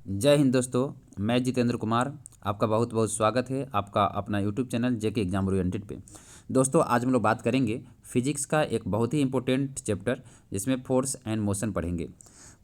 जय हिंद दोस्तों। मैं जितेंद्र कुमार, आपका बहुत बहुत स्वागत है आपका अपना यूट्यूब चैनल जेके एग्जाम ओरिएंटेड पे। दोस्तों आज हम लोग बात करेंगे फिजिक्स का एक बहुत ही इंपॉर्टेंट चैप्टर जिसमें फोर्स एंड मोशन पढ़ेंगे।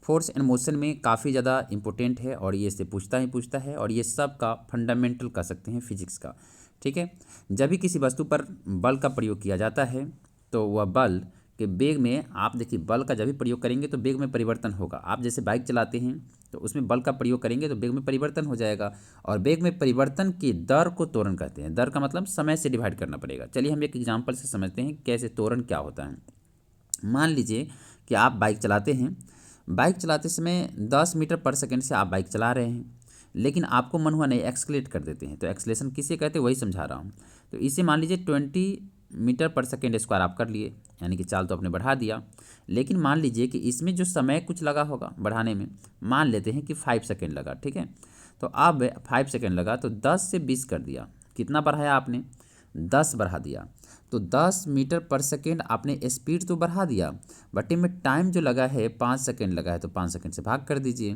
फोर्स एंड मोशन में काफ़ी ज़्यादा इंपॉर्टेंट है और ये इससे पूछता है और ये सब का फंडामेंटल कह सकते हैं फिजिक्स का। ठीक है, जब भी किसी वस्तु पर बल का प्रयोग किया जाता है तो वह बल कि वेग में आप देखिए बल का जब भी प्रयोग करेंगे तो वेग में परिवर्तन होगा। आप जैसे बाइक चलाते हैं तो उसमें बल का प्रयोग करेंगे तो वेग में परिवर्तन हो जाएगा और वेग में परिवर्तन की दर को त्वरण कहते हैं। दर का मतलब समय से डिवाइड करना पड़ेगा। चलिए हम एक एग्जांपल से समझते हैं कैसे त्वरण क्या होता है। मान लीजिए कि आप बाइक चलाते हैं, बाइक चलाते समय 10 मीटर पर सेकेंड से आप बाइक चला रहे हैं, लेकिन आपको मन हुआ नहीं एक्सलेट कर देते हैं। तो एक्सलेशन किसे कहते हैं वही समझा रहा हूँ। तो इसे मान लीजिए 20 मीटर पर सेकेंड स्क्वायर आप कर लिए, यानी कि चाल तो आपने बढ़ा दिया। लेकिन मान लीजिए कि इसमें जो समय कुछ लगा होगा बढ़ाने में, मान लेते हैं कि 5 सेकेंड लगा। ठीक है, तो अब 5 सेकेंड लगा तो 10 से 20 कर दिया। कितना बढ़ाया आपने? 10 बढ़ा दिया। तो 10 मीटर पर सेकेंड आपने स्पीड तो बढ़ा दिया, बट इनमें टाइम जो लगा है 5 सेकेंड लगा है, तो 5 सेकेंड से भाग कर दीजिए।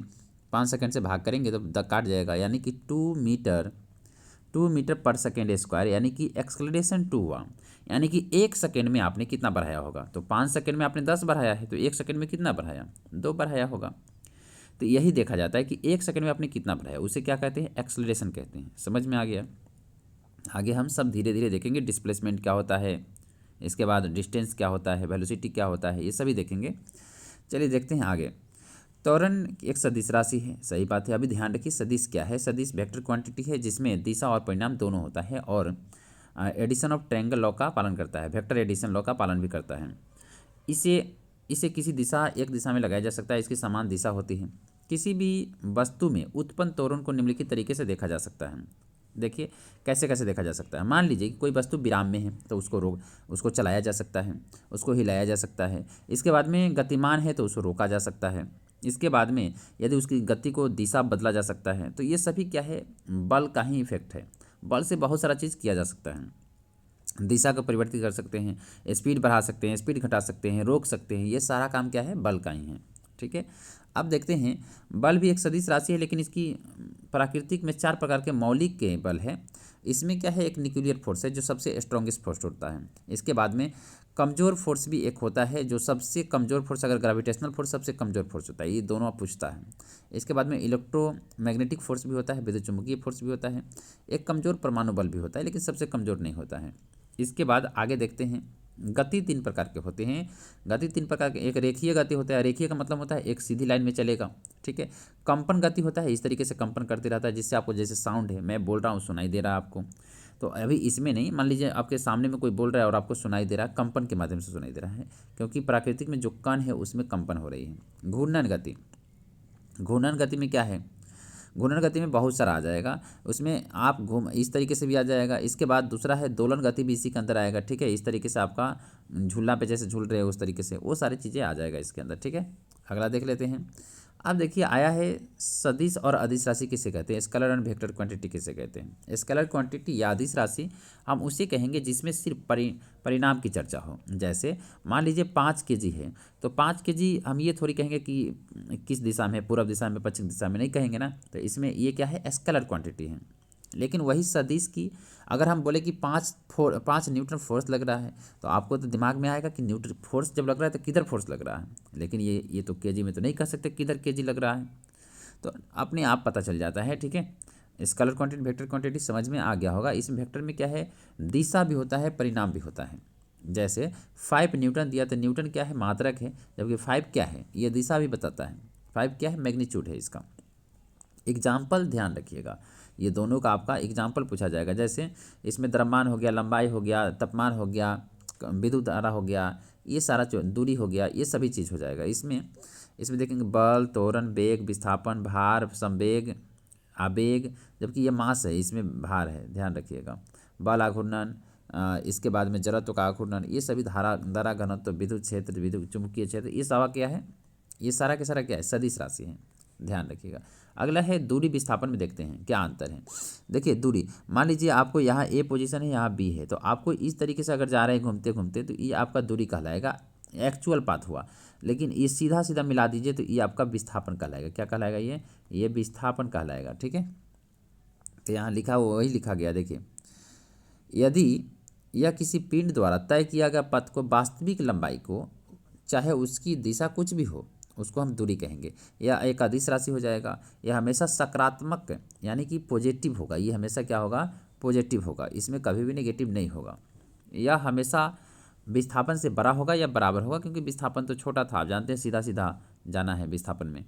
5 सेकेंड से भाग करेंगे तो काट जाएगा, यानी कि 2 मीटर पर सेकेंड स्क्वायर, यानी कि एक्सलेरेशन 2 हुआ। यानी कि 1 सेकेंड में आपने कितना बढ़ाया होगा? तो 5 सेकेंड में आपने 10 बढ़ाया है, तो 1 सेकेंड में कितना बढ़ाया? 2 बढ़ाया होगा। तो यही देखा जाता है कि 1 सेकेंड में आपने कितना बढ़ाया, उसे क्या कहते हैं? एक्सलेरेशन कहते हैं। समझ में आ गया? आगे हम सब धीरे धीरे देखेंगे। डिस्प्लेसमेंट क्या होता है, इसके बाद डिस्टेंस क्या होता है, वेलोसिटी क्या होता है, ये सभी देखेंगे। चलिए देखते हैं आगे। त्वरण एक सदिश राशि है, सही बात है। अभी ध्यान रखिए सदिश क्या है। सदिश वेक्टर क्वांटिटी है जिसमें दिशा और परिणाम दोनों होता है और एडिशन ऑफ ट्रायंगल लॉ का पालन करता है, वेक्टर एडिशन लॉ का पालन भी करता है। इसे इसे किसी दिशा एक दिशा में लगाया जा सकता है, इसकी समान दिशा होती है। किसी भी वस्तु में उत्पन्न त्वरण को निम्नलिखित तरीके से देखा जा सकता है। देखिए कैसे कैसे देखा जा सकता है। मान लीजिए कि कोई वस्तु विराम में है तो उसको चलाया जा सकता है, उसको हिलाया जा सकता है। इसके बाद में गतिमान है तो उसको रोका जा सकता है। इसके बाद में यदि उसकी गति को दिशा बदला जा सकता है। तो ये सभी क्या है? बल का ही इफेक्ट है। बल से बहुत सारा चीज़ किया जा सकता है। दिशा को परिवर्तित कर सकते हैं, स्पीड बढ़ा सकते हैं, स्पीड घटा सकते हैं, रोक सकते हैं। ये सारा काम क्या है? बल का ही है। ठीक है, अब देखते हैं। बल भी एक सदिश राशि है, लेकिन इसकी प्राकृतिक में 4 प्रकार के मौलिक के बल है। इसमें क्या है? एक न्यूक्लियर फोर्स है जो सबसे स्ट्रॉन्गेस्ट फोर्स होता है। इसके बाद में कमज़ोर फोर्स भी एक होता है, जो सबसे कमज़ोर फोर्स, अगर ग्रेविटेशनल फोर्स सबसे कमज़ोर फोर्स होता है, ये दोनों पूछता है। इसके बाद में इलेक्ट्रोमैग्नेटिक फोर्स भी होता है, विद्युत चुम्बकीय फोर्स भी होता है। एक कमज़ोर परमाणु बल भी होता है, लेकिन सबसे कमज़ोर नहीं होता है। इसके बाद आगे देखते हैं। गति 3 प्रकार के होते हैं। गति 3 प्रकार के, एक रेखीय गति होता है। रेखीय का मतलब होता है एक सीधी लाइन में चलेगा। ठीक है, कंपन गति होता है, इस तरीके से कंपन करते रहता है, जिससे आपको जैसे साउंड है, मैं बोल रहा हूँ सुनाई दे रहा है आपको। तो अभी इसमें नहीं, मान लीजिए आपके सामने में कोई बोल रहा है और आपको सुनाई दे रहा है, कंपन के माध्यम से सुनाई दे रहा है, क्योंकि प्राकृतिक में जो कण है उसमें कंपन हो रही है। घूर्णन गति, घूर्णन गति में क्या है? घूर्णन गति में बहुत सारा आ जाएगा, उसमें आप घूम इस तरीके से भी आ जाएगा। इसके बाद दूसरा है दोलन गति, भी इसी के अंदर आएगा। ठीक है, इस तरीके से आपका झूला पे जैसे झूल रहे हो उस तरीके से, वो सारी चीज़ें आ जाएगा इसके अंदर। ठीक है, अगला देख लेते हैं। अब देखिए आया है सदिश और अदिश राशि किसे कहते हैं? स्केलर एंड वेक्टर क्वांटिटी किसे कहते हैं? स्केलर क्वांटिटी या अदिश राशि हम उसे कहेंगे जिसमें सिर्फ परिणाम की चर्चा हो। जैसे मान लीजिए 5 kg है, तो 5 kg हम ये थोड़ी कहेंगे कि किस दिशा में, पूर्व दिशा में, पश्चिम दिशा में, नहीं कहेंगे ना। तो इसमें ये क्या है? स्केलर क्वांटिटी है। लेकिन वही सदिश की अगर हम बोले कि 5 न्यूटन फोर्स लग रहा है, तो आपको तो दिमाग में आएगा कि न्यूटन फोर्स जब लग रहा है तो किधर फोर्स लग रहा है। लेकिन ये तो केजी में तो नहीं कह सकते किधर केजी लग रहा है, तो अपने आप पता चल जाता है। ठीक है, स्केलर क्वांटिटी वेक्टर क्वांटिटी समझ में आ गया होगा। इसमें वेक्टर में क्या है? दिशा भी होता है, परिणाम भी होता है। जैसे 5 न्यूटन दिया तो न्यूटन क्या है? मात्रक है, जबकि 5 क्या है? ये दिशा भी बताता है। 5 क्या है? मैग्नीट्यूड है इसका। एग्जाम्पल ध्यान रखिएगा, ये दोनों का आपका एग्जाम्पल पूछा जाएगा। जैसे इसमें द्रव्यमान हो गया, लंबाई हो गया, तापमान हो गया, विद्युत धारा हो गया, ये सारा दूरी हो गया, ये सभी चीज़ हो जाएगा इसमें। इसमें देखेंगे बल, त्वरण, वेग, विस्थापन, भार, संवेग, आवेग, जबकि ये मास है, इसमें भार है, ध्यान रखिएगा। बल आघूर्णन, इसके बाद में जड़त्व का आघूर्णन, ये सभी धारा घनत्व, विद्युत क्षेत्र, विद्युत चुंबकीय क्षेत्र, ये सारा क्या है? ये सारा के सारा क्या है? सदिश राशि है, ध्यान रखिएगा। अगला है दूरी विस्थापन में, देखते हैं क्या अंतर है। देखिए दूरी, मान लीजिए आपको यहाँ ए पोजीशन है, यहाँ बी है, तो आपको इस तरीके से अगर जा रहे हैं घूमते घूमते, तो ये आपका दूरी कहलाएगा, एक्चुअल पाथ हुआ। लेकिन ये सीधा सीधा मिला दीजिए तो ये आपका विस्थापन कहलाएगा। क्या कहलाएगा? ये विस्थापन कहलाएगा। ठीक है, तो यहाँ लिखा वही लिखा गया। देखिए, यदि यह किसी पिंड द्वारा तय किया गया पथ को वास्तविक लंबाई को, चाहे उसकी दिशा कुछ भी हो, उसको हम दूरी कहेंगे। यह एक अदिश राशि हो जाएगा। यह हमेशा सकारात्मक यानी कि पॉजिटिव होगा। ये हमेशा क्या होगा? पॉजिटिव होगा। इसमें कभी भी नेगेटिव नहीं होगा। यह हमेशा विस्थापन से बड़ा होगा या बराबर होगा, क्योंकि विस्थापन तो छोटा था, आप जानते हैं, सीधा सीधा जाना है विस्थापन में।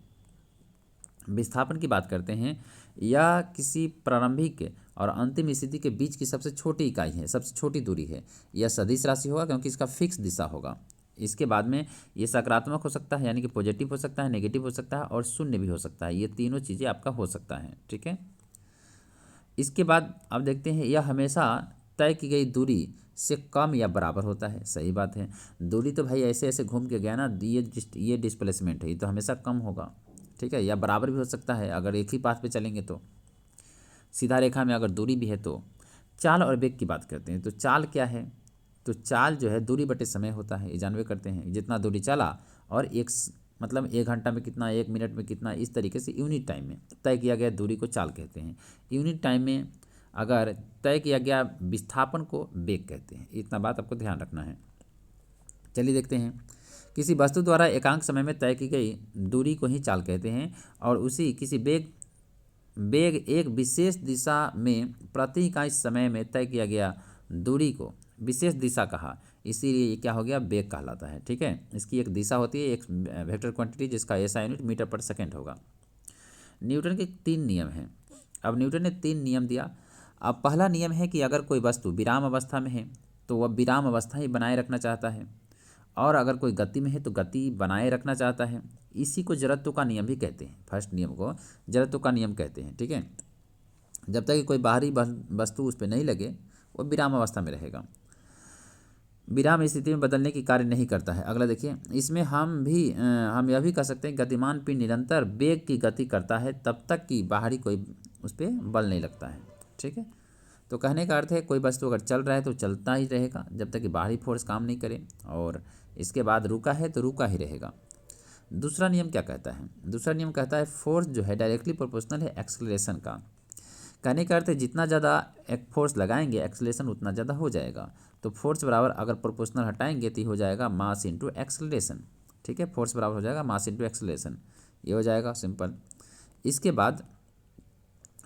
विस्थापन की बात करते हैं, यह किसी प्रारंभिक और अंतिम स्थिति के बीच की सबसे छोटी इकाई है, सबसे छोटी दूरी है। यह सदिश राशि होगा क्योंकि इसका फिक्स दिशा होगा। इसके बाद में ये सकारात्मक हो सकता है यानी कि पॉजिटिव हो सकता है, नेगेटिव हो सकता है और शून्य भी हो सकता है। ये तीनों चीज़ें आपका हो सकता है। ठीक है, इसके बाद आप देखते हैं, यह हमेशा तय की गई दूरी से कम या बराबर होता है। सही बात है, दूरी तो भाई ऐसे ऐसे घूम के गया ना, ये डिस्प्लेसमेंट है, ये तो हमेशा कम होगा। ठीक है, या बराबर भी हो सकता है अगर एक ही पाथ पे चलेंगे तो। सीधा रेखा में अगर दूरी भी है तो। चाल और वेग की बात करते हैं, तो चाल क्या है? तो चाल जो है दूरी बटे समय होता है, ये जानवे करते हैं। जितना दूरी चला और मतलब 1 घंटा में कितना, 1 मिनट में कितना, इस तरीके से यूनिट टाइम में तय किया गया दूरी को चाल कहते हैं। यूनिट टाइम में अगर तय किया गया विस्थापन को वेग कहते हैं। इतना बात आपको ध्यान रखना है। चलिए देखते हैं, किसी वस्तु द्वारा एकांक समय में तय की गई दूरी को ही चाल कहते हैं, और उसी किसी वेग एक विशेष दिशा में प्रति इकाई समय में तय किया गया दूरी को विशेष दिशा कहा, इसीलिए ये क्या हो गया? वेग कहलाता है। ठीक है, इसकी एक दिशा होती है, एक वेक्टर क्वांटिटी, जिसका ऐसा यूनिट मीटर पर सेकेंड होगा। न्यूटन के 3 नियम हैं। अब न्यूटन ने 3 नियम दिया। अब पहला नियम है कि अगर कोई वस्तु विराम अवस्था में है तो वह विराम अवस्था ही बनाए रखना चाहता है, और अगर कोई गति में है तो गति बनाए रखना चाहता है। इसी को जड़त्व का नियम भी कहते हैं। फर्स्ट नियम को जड़त्व का नियम कहते हैं। ठीक है, जब तक कि कोई बाहरी वस्तु उस पर नहीं लगे वो विराम अवस्था में रहेगा, विराम स्थिति में बदलने की कार्य नहीं करता है। अगला देखिए, इसमें हम यह भी कह सकते हैं, गतिमान पिंड निरंतर वेग की गति करता है तब तक कि बाहरी कोई उस पर बल नहीं लगता है। ठीक है, तो कहने का अर्थ है कोई वस्तु अगर चल रहा है तो चलता ही रहेगा जब तक कि बाहरी फोर्स काम नहीं करे, और इसके बाद रुका है तो रुका ही रहेगा। दूसरा नियम क्या कहता है? दूसरा नियम कहता है फोर्स जो है डायरेक्टली प्रोपोर्शनल है एक्सेलरेशन का। कहने का अर्थ है जितना ज़्यादा एक फोर्स लगाएंगे एक्सेलरेशन उतना ज़्यादा हो जाएगा। तो फोर्स बराबर अगर प्रोपोर्शनल हटाएंगे तो हो जाएगा मास इंटू एक्सेलरेशन। ठीक है, फोर्स बराबर हो जाएगा मास इंटू एक्सेलरेशन, ये हो जाएगा सिंपल। इसके बाद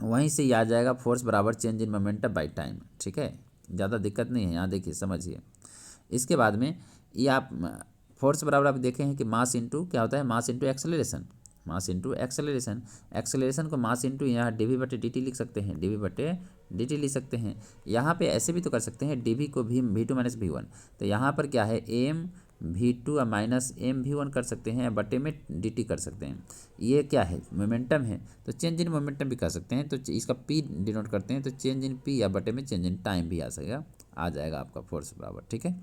वहीं से ये आ जाएगा फोर्स बराबर change in momentum by time. ठीक है, ज़्यादा दिक्कत नहीं है, यहाँ देखिए समझिए। इसके बाद में ये आप फोर्स बराबर आप देखे हैं कि मास इंटू क्या होता है? Mass into acceleration, mass into acceleration. Acceleration को मास इंटू यहाँ डीवी बटे डी टी लिख सकते हैं, डीवी बटे डी टी लिख सकते हैं। यहाँ पे ऐसे भी तो कर सकते हैं, डीवी को V2 माइनस V1। तो यहाँ पर क्या है? M V2 minus M V1 कर सकते हैं, बटे में डी टी कर सकते हैं। ये क्या है? मोमेंटम है, तो चेंज इन मोमेंटम भी कर सकते हैं। तो इसका P डिनोट करते हैं, तो चेंज इन P या बटे में चेंज इन टाइम भी आ जाएगा आपका फोर्स बराबर। ठीक है,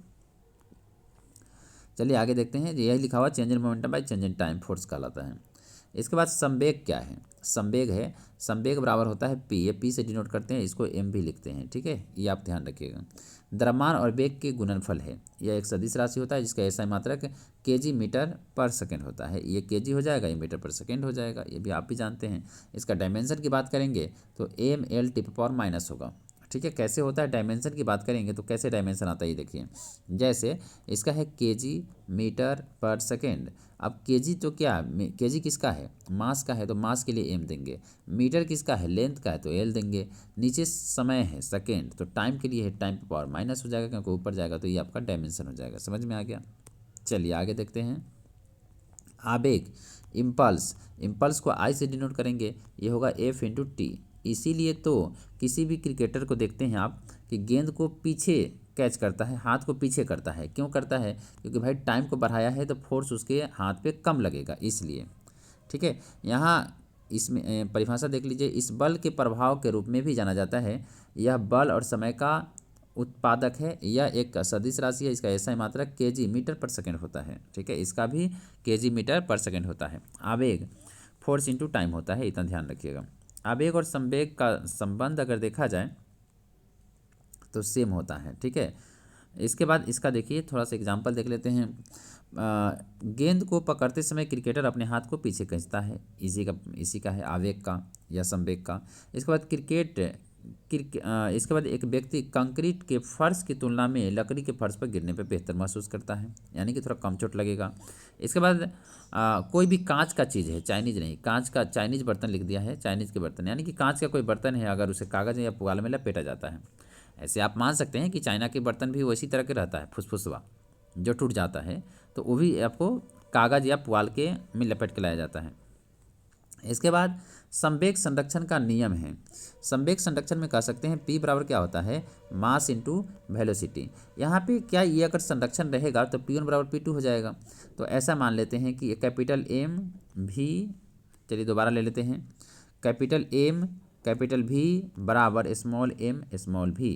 चलिए आगे देखते हैं। यही लिखा हुआ change in momentum by change in time force कहलाता है। इसके बाद संवेग क्या है? संवेग है, संवेग बराबर होता है P, ये P से डिनोट करते हैं, इसको M भी लिखते हैं। ठीक है, ये आप ध्यान रखिएगा। द्रव्यमान और वेग के गुणनफल है। यह एक सदिश राशि होता है जिसका ऐसा मात्रक kg मीटर पर सेकेंड होता है। ये kg हो जाएगा, ये मीटर पर सेकेंड हो जाएगा, ये भी आप भी जानते हैं। इसका डायमेंशन की बात करेंगे तो mL⁻⁻ होगा। ठीक है, कैसे होता है? डायमेंशन की बात करेंगे तो कैसे डायमेंशन आता है ये देखिए। जैसे इसका है kg मीटर पर सेकेंड। अब kg तो क्या, kg किसका है? मास का है, तो मास के लिए m देंगे। मीटर किसका है? लेंथ का है, तो l देंगे। नीचे समय है सेकेंड, तो टाइम के लिए है टाइम पे पावर माइनस हो जाएगा क्योंकि ऊपर जाएगा, तो ये आपका डायमेंशन हो जाएगा। समझ में आ गया? चलिए आगे देखते हैं। आवेग, इम्पल्स, इम्पल्स को I से डिनोट करेंगे, ये होगा F इंटू टी। इसीलिए तो किसी भी क्रिकेटर को देखते हैं आप कि गेंद को पीछे कैच करता है, हाथ को पीछे करता है। क्यों करता है? क्योंकि भाई टाइम को बढ़ाया है तो फोर्स उसके हाथ पे कम लगेगा, इसलिए। ठीक है, यहाँ इसमें परिभाषा देख लीजिए। इस बल के प्रभाव के रूप में भी जाना जाता है। यह बल और समय का उत्पादक है। यह एक सदिश राशि है, इसका ऐसा मात्रक kg मीटर पर सेकेंड होता है। ठीक है, इसका भी kg मीटर पर सेकेंड होता है। आवेग फोर्स इंटू टाइम होता है, इतना ध्यान रखिएगा। आवेग और संवेग का संबंध अगर देखा जाए तो सेम होता है। ठीक है, इसके बाद इसका देखिए थोड़ा सा एग्जांपल देख लेते हैं। गेंद को पकड़ते समय क्रिकेटर अपने हाथ को पीछे खींचता है, इसी का है आवेग का या संवेग का। इसके बाद इसके बाद एक व्यक्ति कंक्रीट के फर्श की तुलना में लकड़ी के फर्श पर गिरने पर बेहतर महसूस करता है, यानी कि थोड़ा कम चोट लगेगा। इसके बाद कोई भी कांच का चीज़ है, चाइनीज नहीं, कांच का चाइनीज बर्तन लिख दिया है, चाइनीज के बर्तन यानी कि कांच का कोई बर्तन है, अगर उसे कागज़ या पुआल में लपेटा जाता है, ऐसे आप मान सकते हैं कि चाइना के बर्तन भी वैसी तरह के रहता है, फुसफुसवा जो टूट जाता है, तो वो भी आपको कागज़ या पुआल के में लपेट के लाया जाता है। इसके बाद संवेग संरक्षण का नियम है। संवेग संरक्षण में कह सकते हैं P बराबर क्या होता है, मास इंटू वेलोसिटी। यहाँ पे क्या ये अगर संरक्षण रहेगा तो P1 बराबर P2 हो जाएगा। तो ऐसा मान लेते हैं कि कैपिटल M भी, चलिए दोबारा ले लेते हैं, कैपिटल M कैपिटल V बराबर स्मॉल m स्मॉल v।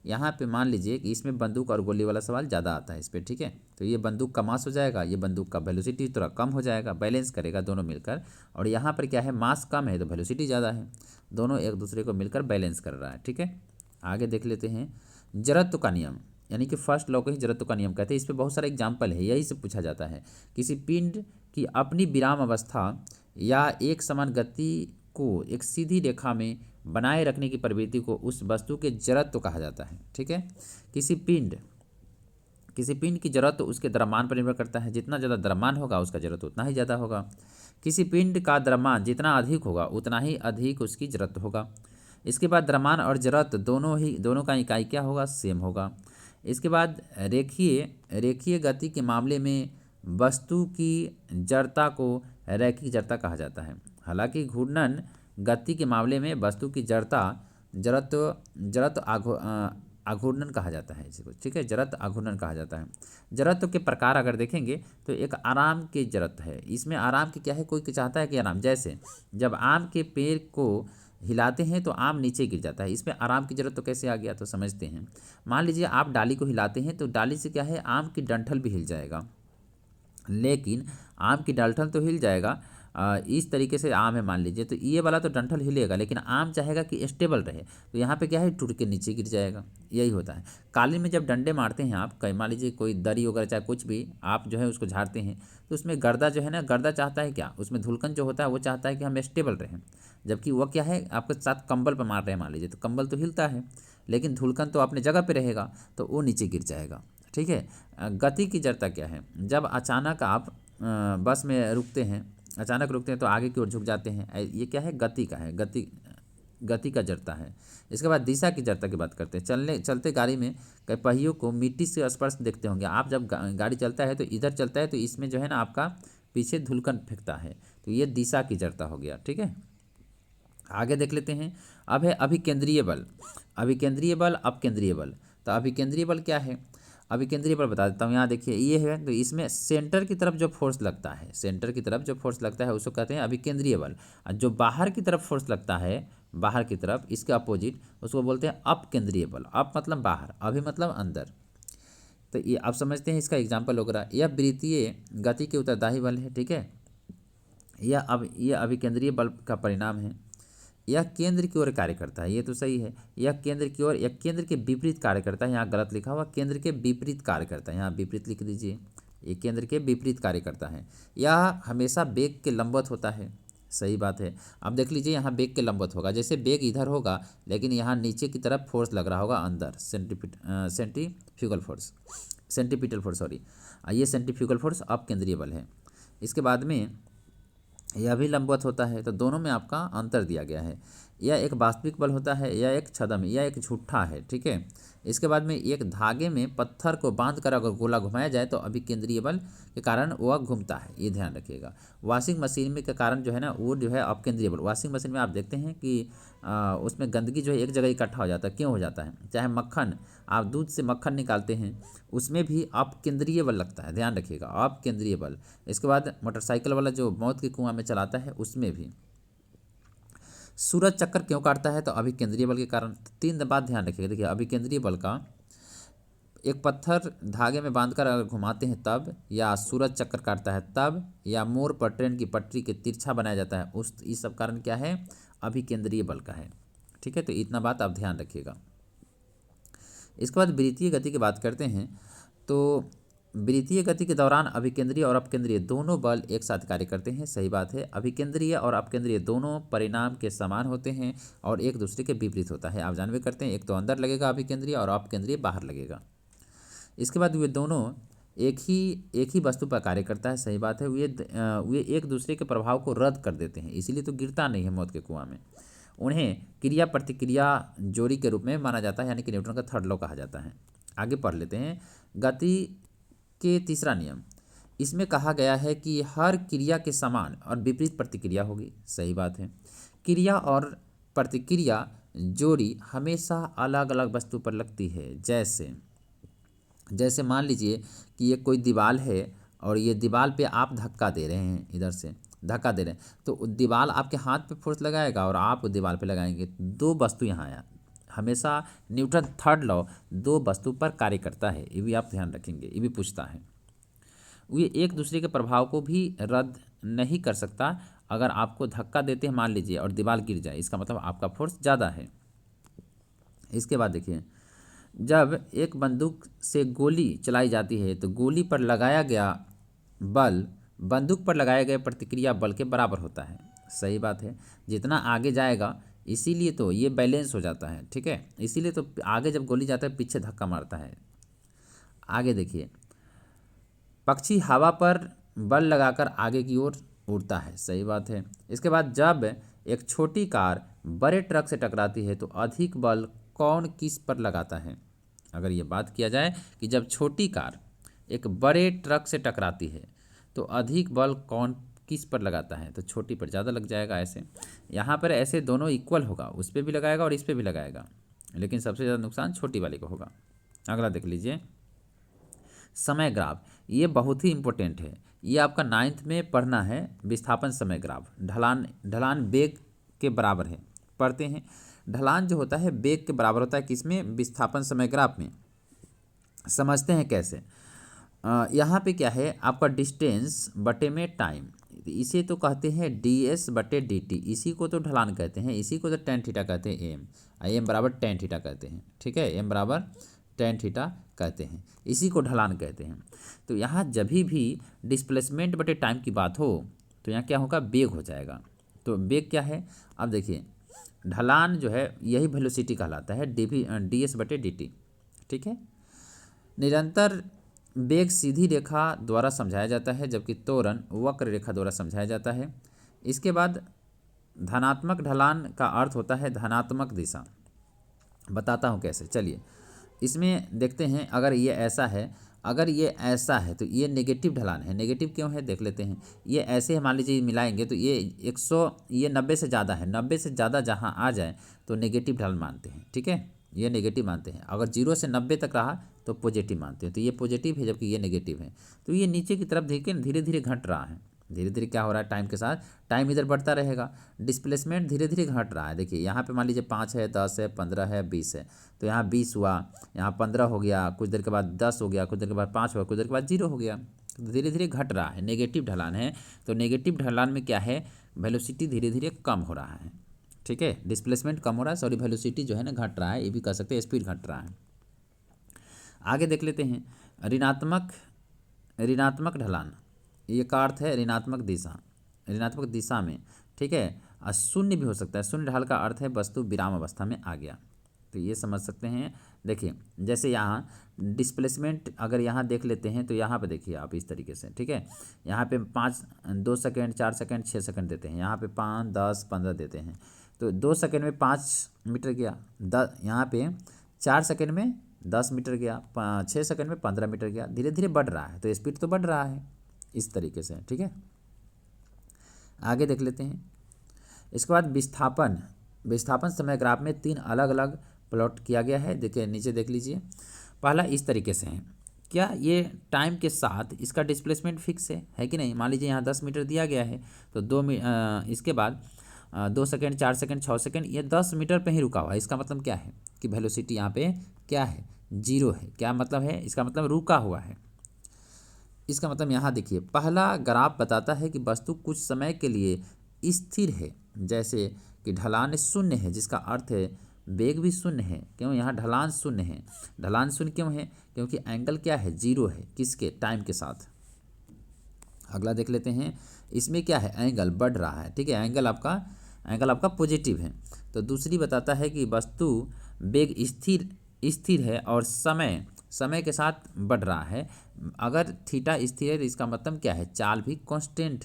यहाँ पे मान लीजिए कि इसमें बंदूक और गोली वाला सवाल ज़्यादा आता है इस पर, ठीक है। तो ये बंदूक का मास हो जाएगा, ये बंदूक का वेलोसिटी थोड़ा कम हो जाएगा, बैलेंस करेगा दोनों मिलकर। और यहाँ पर क्या है, मास कम है तो वेलोसिटी ज़्यादा है, दोनों एक दूसरे को मिलकर बैलेंस कर रहा है, ठीक है। आगे देख लेते हैं जड़त्व का नियम, यानी कि फर्स्ट लॉ को ही जड़त्व का नियम कहते हैं। इस पर बहुत सारे एग्जाम्पल है, यही से पूछा जाता है। किसी पिंड की अपनी विराम अवस्था या एक समान गति को एक सीधी रेखा में बनाए रखने की प्रवृत्ति को उस वस्तु के जड़त्व कहा जाता है, ठीक है। किसी पिंड की जड़त्व उसके द्रव्यमान पर निर्भर करता है, जितना ज़्यादा द्रव्यमान होगा उसका जड़त्व उतना ही ज़्यादा होगा। किसी पिंड का द्रव्यमान जितना अधिक होगा उतना ही अधिक उसकी जड़त्व होगा। इसके बाद द्रव्यमान और जड़त्व दोनों का इकाई क्या होगा, सेम होगा। इसके बाद रेखीय गति के मामले में वस्तु की जड़ता को रैखिक जड़ता कहा जाता है। हालांकि घूर्णन गति के मामले में वस्तु की जड़त्व आघूर्णन कहा जाता है इसको, ठीक है, जड़त्व आघूर्णन कहा जाता है। जड़त्व के प्रकार अगर देखेंगे तो एक आराम की जड़त्व है, इसमें आराम की क्या है, कोई चाहता है कि आराम, जैसे जब आम के पेड़ को हिलाते हैं तो आम नीचे गिर जाता है, इसमें आराम की जरूरत तो कैसे आ गया, तो समझते हैं। मान लीजिए आप डाली को हिलाते हैं तो डाली से क्या है, आम की डंठल भी हिल जाएगा, लेकिन आम की डंठल तो हिल जाएगा, इस तरीके से आम है मान लीजिए, तो ये वाला तो डंठल हिलेगा, लेकिन आम चाहेगा कि स्टेबल रहे, तो यहाँ पे क्या है, टूट के नीचे गिर जाएगा। यही होता है कालीन में जब डंडे मारते हैं आप, कहीं मान लीजिए कोई दरी वगैरह चाहे कुछ भी आप जो है उसको झाड़ते हैं, तो उसमें गर्दा जो है ना, गर्दा चाहता है क्या, उसमें धुलकन जो होता है वो चाहता है कि हम स्टेबल रहें, जबकि वो क्या है, आपके साथ कंबल पर मार रहे हैं मान लीजिए, तो कंबल तो हिलता है लेकिन धुलकन तो अपने जगह पर रहेगा, तो वो नीचे गिर जाएगा, ठीक है। गति की जड़ता क्या है, जब अचानक आप बस में रुकते हैं, अचानक रुकते हैं तो आगे की ओर झुक जाते हैं, ये क्या है, गति का है, गति का जड़ता है। इसके बाद दिशा की जड़ता की बात करते हैं। चलते गाड़ी में कई पहियों को मिट्टी से स्पर्श देखते होंगे आप, जब गाड़ी चलता है तो इधर चलता है तो इसमें जो है ना आपका पीछे धुलकन फेंकता है, तो ये दिशा की जड़ता हो गया, ठीक है। आगे देख लेते हैं, अब है अभिकेंद्रीय बल, अभिकेंद्रीय बल, अपकेंद्रीय बल। तो अभिकेंद्रीय बल क्या है, अभिकेंद्रीय बल बता देता हूँ। यहाँ देखिए ये है, तो इसमें सेंटर की तरफ जो फोर्स लगता है, सेंटर की तरफ जो फोर्स लगता है उसको कहते हैं अभिकेंद्रीय बल, और जो बाहर की तरफ फोर्स लगता है, बाहर की तरफ, इसके अपोजिट, उसको बोलते हैं अपकेंद्रीय बल। अप मतलब बाहर, अभि मतलब अंदर। तो ये आप समझते हैं, इसका एग्जाम्पल वगैरह, यह वृत्तीय गति के उत्तरदायी बल है, ठीक है। यह अभिकेंद्रीय बल का परिणाम है। यह केंद्र की ओर कार्य करता है, ये तो सही है, यह केंद्र की ओर, यह केंद्र के विपरीत कार्य करता है, यहाँ गलत लिखा हुआ, केंद्र के विपरीत कार्य करता है, यहाँ विपरीत लिख दीजिए, ये केंद्र के विपरीत कार्य करता है। यह हमेशा वेग के लंबवत होता है, सही बात है। अब देख लीजिए यहाँ वेग के लंबवत होगा, जैसे वेग इधर होगा लेकिन यहाँ नीचे की तरफ फोर्स लग रहा होगा अंदर, centrifugal force, centripetal force, sorry, ये सेंट्रीफ्यूगल फोर्स अपकेंद्रीय बल है। इसके बाद में यह भी लंबवत होता है, तो दोनों में आपका अंतर दिया गया है। यह एक वास्तविक बल होता है, यह एक छद्म, यह एक झूठा है, ठीक है। इसके बाद में एक धागे में पत्थर को बांधकर अगर गोला घुमाया जाए तो अभिकेंद्रीय बल के कारण वह घूमता है, ये ध्यान रखिएगा। वॉशिंग मशीन में के कारण जो है ना, वो जो है अपकेंद्रीय बल, वॉशिंग मशीन में आप देखते हैं कि उसमें गंदगी जो है एक जगह इकट्ठा हो जाता है, क्यों हो जाता है, चाहे मक्खन, आप दूध से मक्खन निकालते हैं उसमें भी अपकेंद्रीय बल लगता है, ध्यान रखिएगा, अपकेंद्रीय बल। इसके बाद मोटरसाइकिल वाला जो मौत के कुआं में चलाता है उसमें भी। सूरज चक्कर क्यों काटता है, तो अभिकेंद्रीय बल के कारण। 3 बात ध्यान रखिएगा, देखिए अभिकेंद्रीय बल का, एक पत्थर धागे में बांधकर अगर घुमाते हैं तब, या सूरज चक्कर काटता है तब, या मोड़ पर ट्रेन की पटरी के तिरछा बनाया जाता है उस, ये सब कारण क्या है, अभिकेंद्रीय बल का है, ठीक है। तो इतना बात आप ध्यान रखिएगा। इसके बाद वृत्तीय गति की बात करते हैं। तो वृत्तीय गति के दौरान अभिकेंद्रीय और अपकेंद्रीय दोनों बल एक साथ कार्य करते हैं। सही बात है, अभिकेंद्रीय और अपकेंद्रीय दोनों परिणाम के समान होते हैं और एक दूसरे के विपरीत होता है। आप जानबे करते हैं, एक तो अंदर लगेगा अभिकेंद्रीय और अपकेंद्रीय बाहर लगेगा। इसके बाद वे दोनों एक ही वस्तु पर कार्य करता है। सही बात है, वे एक दूसरे के प्रभाव को रद्द कर देते हैं, इसीलिए तो गिरता नहीं है मौत के कुआं में। उन्हें क्रिया प्रतिक्रिया जोड़ी के रूप में माना जाता है, यानी कि न्यूटन का थर्ड लॉ कहा जाता है। आगे पढ़ लेते हैं गति के तीसरा नियम। इसमें कहा गया है कि हर क्रिया के समान और विपरीत प्रतिक्रिया होगी। सही बात है, क्रिया और प्रतिक्रिया जोड़ी हमेशा अलग अलग वस्तु पर लगती है। जैसे मान लीजिए कि ये कोई दीवार है और ये दीवार पे आप धक्का दे रहे हैं, इधर से धक्का दे रहे हैं, तो दीवार आपके हाथ पे फोर्स लगाएगा और आप दीवार पे लगाएंगे, दो वस्तु यहाँ आया। हमेशा न्यूटन थर्ड लॉ दो वस्तु पर कार्य करता है, ये भी आप ध्यान रखेंगे, ये भी पूछता है। वे एक दूसरे के प्रभाव को भी रद्द नहीं कर सकता। अगर आपको धक्का देते हैं मान लीजिए और दीवार गिर जाए, इसका मतलब आपका फोर्स ज़्यादा है। इसके बाद देखिए, जब एक बंदूक से गोली चलाई जाती है तो गोली पर लगाया गया बल बंदूक पर लगाए गए प्रतिक्रिया बल के बराबर होता है। सही बात है, जितना आगे जाएगा इसीलिए तो ये बैलेंस हो जाता है। ठीक है, इसीलिए तो आगे जब गोली जाता है पीछे धक्का मारता है। आगे देखिए, पक्षी हवा पर बल लगाकर आगे की ओर उड़ता है। सही बात है। इसके बाद जब एक छोटी कार बड़े ट्रक से टकराती है तो अधिक बल कौन किस पर लगाता है। अगर ये बात किया जाए कि जब छोटी कार एक बड़े ट्रक से टकराती है तो अधिक बल कौन किस पर लगाता है, तो छोटी पर ज़्यादा लग जाएगा। ऐसे यहाँ पर ऐसे दोनों इक्वल होगा, उस पर भी लगाएगा और इस पर भी लगाएगा, लेकिन सबसे ज़्यादा नुकसान छोटी वाले को होगा। अगला देख लीजिए, समय ग्राफ। ये बहुत ही इंपॉर्टेंट है, ये आपका 9th में पढ़ना है। विस्थापन समय ग्राफ, ढलान बेग के बराबर है। पढ़ते हैं, ढलान जो होता है बेग के बराबर होता है किसमें, विस्थापन समय ग्राफ में। समझते हैं कैसे। यहाँ पे क्या है, आपका डिस्टेंस बटे में टाइम, इसे तो कहते हैं ds बटे dt, इसी को तो ढलान कहते हैं, इसी को तो tan थीटा कहते हैं। एम बराबर tan थीटा कहते हैं। ठीक है, m बराबर tan थीटा कहते हैं, इसी को ढलान कहते हैं। तो यहाँ जब भी डिस्प्लेसमेंट बटे टाइम की बात हो तो यहाँ क्या होगा, बेग हो जाएगा। तो बेग क्या है, अब देखिए ढलान जो है यही वेलोसिटी कहलाता है, ds बटे dt। ठीक है, निरंतर बेग सीधी रेखा द्वारा समझाया जाता है, जबकि त्वरण वक्र रेखा द्वारा समझाया जाता है। इसके बाद धनात्मक ढलान का अर्थ होता है धनात्मक दिशा। बताता हूँ कैसे, चलिए इसमें देखते हैं। अगर ये ऐसा है तो ये नेगेटिव ढलान है। नेगेटिव क्यों है देख लेते हैं। ये ऐसे मान लीजिए मिलाएंगे तो ये 90 से ज़्यादा है, 90 से ज़्यादा जहाँ आ जाए तो नेगेटिव ढलान मानते हैं। ठीक है, ये नेगेटिव मानते हैं। अगर 0 से 90 तक रहा तो पॉजिटिव मानते हैं। तो ये पॉजिटिव है जबकि ये नेगेटिव है। तो ये नीचे की तरफ देखिए धीरे धीरे घट रहा है। धीरे धीरे क्या हो रहा है, टाइम के साथ टाइम इधर बढ़ता रहेगा, डिस्प्लेसमेंट धीरे धीरे घट रहा है। देखिए यहाँ पे मान लीजिए 5 है, 10 है, 15 है, 20 है, तो यहाँ 20 हुआ, यहाँ 15 हो गया, कुछ देर के बाद 10 हो गया, कुछ देर के बाद 5 हुआ, कुछ देर के बाद 0 हो गया। तो धीरे धीरे घट रहा है, नेगेटिव ढलान है। तो नेगेटिव ढलान में क्या है, वेलोसिटी धीरे धीरे कम हो रहा है। ठीक है, डिस्प्लेसमेंट कम हो रहा है, सॉरी वेलोसिटी जो है ना घट रहा है, ये भी कह सकते हैं स्पीड घट रहा है। आगे देख लेते हैं, ऋणात्मक ढलान, ये का अर्थ है ऋणात्मक दिशा में। ठीक है, शून्य भी हो सकता है। शून्य ढाल का अर्थ है वस्तु विराम अवस्था में आ गया, तो ये समझ सकते हैं। देखिए जैसे यहाँ डिस्प्लेसमेंट अगर यहाँ देख लेते हैं तो यहाँ पे देखिए आप इस तरीके से। ठीक है, यहाँ पे 2 सेकेंड, 4 सेकेंड, 6 सेकेंड देते हैं, यहाँ पे 5, 10, 15 देते हैं। तो 2 सेकेंड में 5 मीटर गया, यहाँ पे 4 सेकेंड में 10 मीटर गया, 6 सेकेंड में 15 मीटर गया। धीरे धीरे बढ़ रहा है, तो स्पीड तो बढ़ रहा है इस तरीके से। ठीक है, आगे देख लेते हैं। इसके बाद विस्थापन समय ग्राफ में 3 अलग अलग प्लॉट किया गया है। देखिए नीचे देख लीजिए। पहला इस तरीके से है, क्या ये टाइम के साथ इसका डिस्प्लेसमेंट फिक्स है कि नहीं। मान लीजिए यहाँ 10 मीटर दिया गया है तो इसके बाद 2 सेकेंड, 4 सेकेंड, 6 सेकेंड, ये 10 मीटर पे ही रुका हुआ है। इसका मतलब क्या है कि वेलोसिटी यहाँ पे क्या है, 0 है। क्या मतलब है, इसका मतलब रुका हुआ है। इसका मतलब यहाँ देखिए, पहला ग्राफ बताता है कि वस्तु कुछ समय के लिए स्थिर है, जैसे कि ढलान 0 है, जिसका अर्थ है वेग भी शून्य है। क्यों? यहाँ ढलान शून्य है। ढलान शून्य क्यों है? क्योंकि एंगल क्या है? जीरो है। किसके? टाइम के साथ। अगला देख लेते हैं, इसमें क्या है? एंगल बढ़ रहा है। ठीक है, एंगल आपका पॉजिटिव है। तो दूसरी बताता है कि वस्तु वेग स्थिर है और समय के साथ बढ़ रहा है। अगर थीटा स्थिर है तो इसका मतलब क्या है? चाल भी कांस्टेंट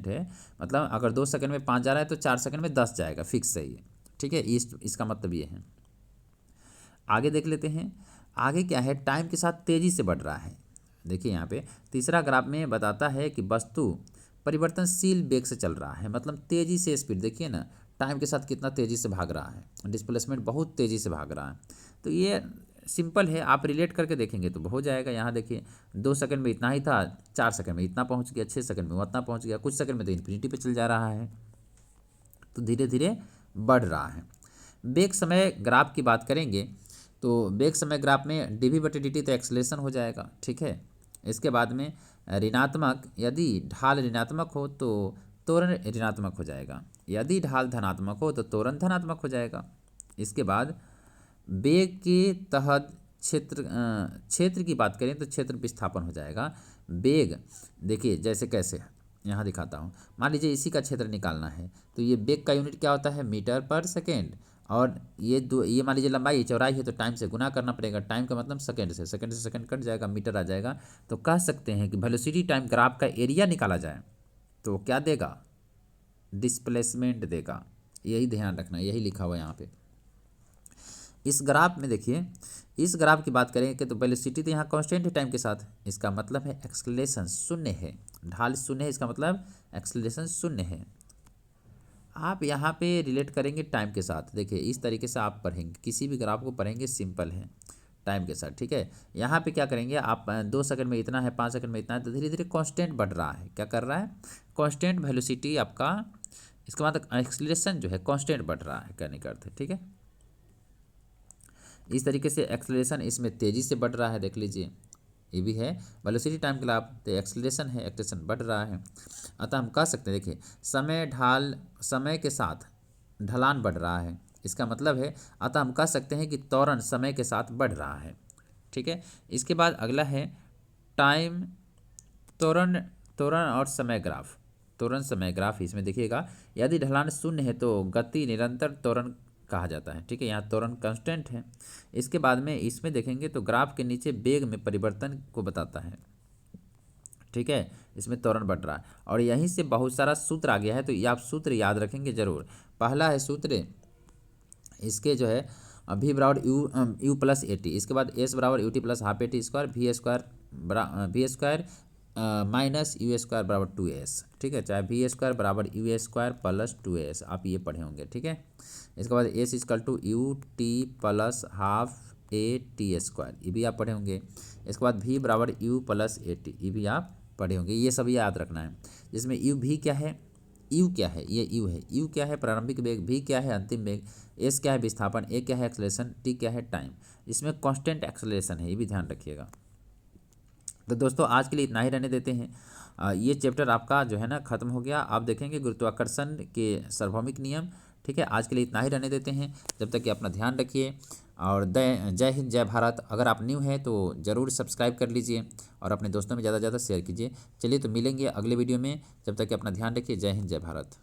है। मतलब अगर 2 सेकंड में 5 जा रहा है तो 4 सेकंड में 10 जाएगा, फिक्स है ये। ठीक है, इसका मतलब ये है। आगे देख लेते हैं, आगे क्या है? टाइम के साथ तेजी से बढ़ रहा है। देखिए यहाँ पे तीसरा ग्राफ में बताता है कि वस्तु परिवर्तनशील वेग से चल रहा है। मतलब तेजी से स्पीड, देखिए ना टाइम के साथ कितना तेजी से भाग रहा है, डिस्प्लेसमेंट बहुत तेजी से भाग रहा है। तो ये सिंपल है, आप रिलेट करके देखेंगे तो हो जाएगा। यहाँ देखिए 2 सेकंड में इतना ही था, 4 सेकंड में इतना पहुँच गया, 6 सेकंड में उतना पहुँच गया, कुछ सेकंड में तो इन्फिनिटी पे चल जा रहा है। तो धीरे धीरे बढ़ रहा है। वेग समय ग्राफ की बात करेंगे तो वेग समय ग्राफ में dv/dt तो एक्सलेशन हो जाएगा। ठीक है, इसके बाद में ऋणात्मक, यदि ढाल ऋणात्मक हो तो त्वरण ऋणात्मक हो जाएगा, यदि ढाल धनात्मक हो तो त्वरण धनात्मक हो जाएगा। इसके बाद वेग के तहत क्षेत्र की बात करें तो क्षेत्र विस्थापन हो जाएगा। वेग देखिए जैसे कैसे, यहाँ दिखाता हूँ। मान लीजिए इसी का क्षेत्र निकालना है तो ये वेग का यूनिट क्या होता है? मीटर पर सेकेंड। और ये मान लीजिए लंबाई चौड़ाई है तो टाइम से गुना करना पड़ेगा। टाइम का मतलब सेकंड से सेकंड कट जाएगा, मीटर आ जाएगा। तो कह सकते हैं कि वेलोसिटी टाइम ग्राफ का एरिया निकाला जाए तो क्या देगा? डिस्प्लेसमेंट देगा। यही ध्यान रखना, यही लिखा हुआ है यहाँ पे। इस ग्राफ में देखिए, इस ग्राफ की बात करें कि तो वेलोसिटी तो यहाँ कांस्टेंट है टाइम के साथ, इसका मतलब है एक्सेलरेशन शून्य है। ढाल शून्य है, इसका मतलब एक्सेलरेशन शून्य है। आप यहाँ पे रिलेट करेंगे टाइम के साथ। देखिए इस तरीके से आप पढ़ेंगे, किसी भी ग्राफ को पढ़ेंगे, सिंपल है टाइम के साथ। ठीक है, यहाँ पे क्या करेंगे आप? 2 सेकंड में इतना है, 5 सेकंड में इतना है, तो धीरे धीरे कांस्टेंट बढ़ रहा है। क्या कर रहा है? कांस्टेंट वेलोसिटी आपका, इसका मतलब एक्सेलरेशन जो है कांस्टेंट बढ़ रहा है कहने का अर्थ है। ठीक है, इस तरीके से एक्सेलरेशन इसमें तेज़ी से बढ़ रहा है। देख लीजिए ये भी है वेलोसिटी टाइम ग्राफ, तो एक्सेलरेशन है, एक्सेलरेशन बढ़ रहा है। अतः हम कह सकते हैं, देखिए समय के साथ ढलान बढ़ रहा है, इसका मतलब है, अतः हम कह सकते हैं कि त्वरण समय के साथ बढ़ रहा है। ठीक है, इसके बाद अगला है टाइम त्वरण और समय ग्राफ। त्वरण समय ग्राफ, इसमें देखिएगा यदि ढलान शून्य है तो गति निरंतर त्वरण कहा जाता है। ठीक है, यहाँ त्वरण कांस्टेंट है। इसके बाद में इसमें देखेंगे तो ग्राफ के नीचे वेग में परिवर्तन को बताता है। ठीक है, इसमें त्वरण बढ़ रहा है और यहीं से बहुत सारा सूत्र आ गया है, तो ये आप सूत्र याद रखेंगे जरूर। पहला है सूत्र इसके जो है v बराबर u प्लस ए टी, इसके बाद s बराबर u t plus half a t square, v square minus u square बराबर 2s। ठीक है, चाहे वी स्क्वायर बराबर यू स्क्वायर प्लस 2s, आप ये पढ़े होंगे। ठीक है, इसके बाद s equal to u t plus half a t square, ये भी आप पढ़े होंगे। इसके बाद v बराबर u प्लस ए टी, ये भी आप पढ़े होंगे। ये सब याद रखना है, जिसमें u भी क्या है, यू क्या है, ये यू है, यू क्या है प्रारंभिक वेग, भी क्या है अंतिम वेग, एस क्या है विस्थापन, ए क्या है एक्सेलरेशन, टी क्या है टाइम। इसमें कांस्टेंट एक्सेलरेशन है, ये भी ध्यान रखिएगा। तो दोस्तों आज के लिए इतना ही रहने देते हैं। ये चैप्टर आपका जो है ना खत्म हो गया। आप देखेंगे गुरुत्वाकर्षण के सार्वभौमिक नियम। ठीक है, आज के लिए इतना ही रहने देते हैं। जब तक कि अपना ध्यान रखिए और जय हिंद जय भारत। अगर आप न्यू हैं तो ज़रूर सब्सक्राइब कर लीजिए और अपने दोस्तों में ज़्यादा से ज़्यादा शेयर कीजिए। चलिए तो मिलेंगे अगले वीडियो में, जब तक कि अपना ध्यान रखिए। जय हिंद जय भारत।